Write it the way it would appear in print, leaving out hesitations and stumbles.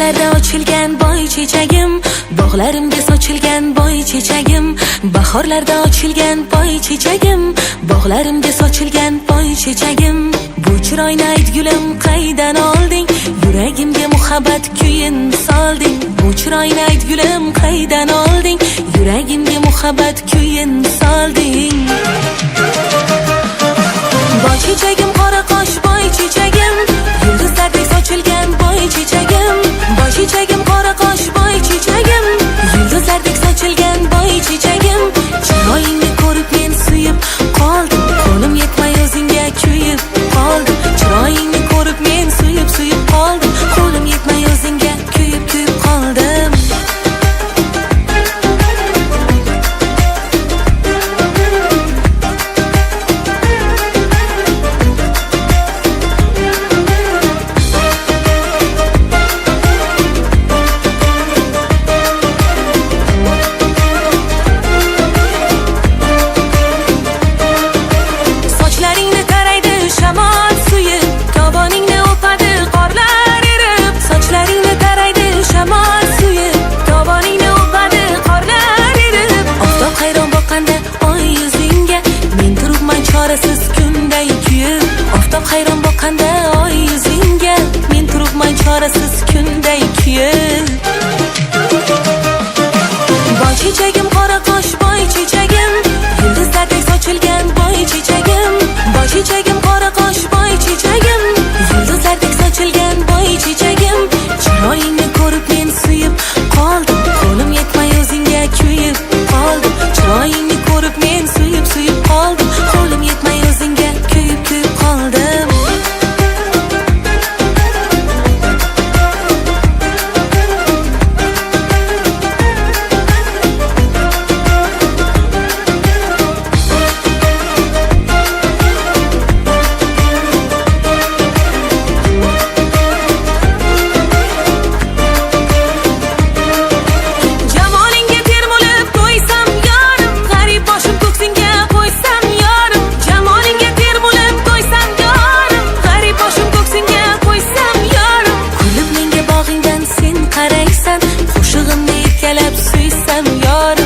bahorlarda ochilgan boy chechagim, bog'larimga sochilgan boy chechagim, bahorlarda ochilgan boy chechagim, bog'larimga sochilgan boy chechagim. Bu chiroyni aytgulim qaydan olding, yuragimga muhabbat kuyin solding. Bu chiroyni aytgulim qaydan olding, yuragimga muhabbat kuyin solding. Boy chechagim, qora qosh boy chechagim, yulduzlardek sochilgan boy chechagim. Boy chechagim, qora qosh boy chechagim, yulduzlardek sochilgan boy chechagim. Chiroyingni ko'rib men suyib qoldim, qo'lim yetmay o'zingga kuyib qoldim. Chiroyingni ko'rib men suyib qoldim, qo'lim yetmay o'zingga kuyib qoldim. Chorasiz kunday kuyib, oftob hayron boqqanda oy yuzingga, men turibman chorasiz kunday kuyib. Boy chechagim, qora qosh boy chechagim, yulduzlardek sochilgan boy chechagim. Boy chechagim, qora qosh boy chechagim, yulduzlardek sochilgan boy chechagim. Chiroyingni ko'rib men suyib qoldim, qo'lim yetmay o'zingga kuyib qoldim. Chiroyingni ko'rib men suyib qoldim, qo'lim yetmay o'zingga kuyib qoldim. Qo'shig'imni erkalab suysam yorim.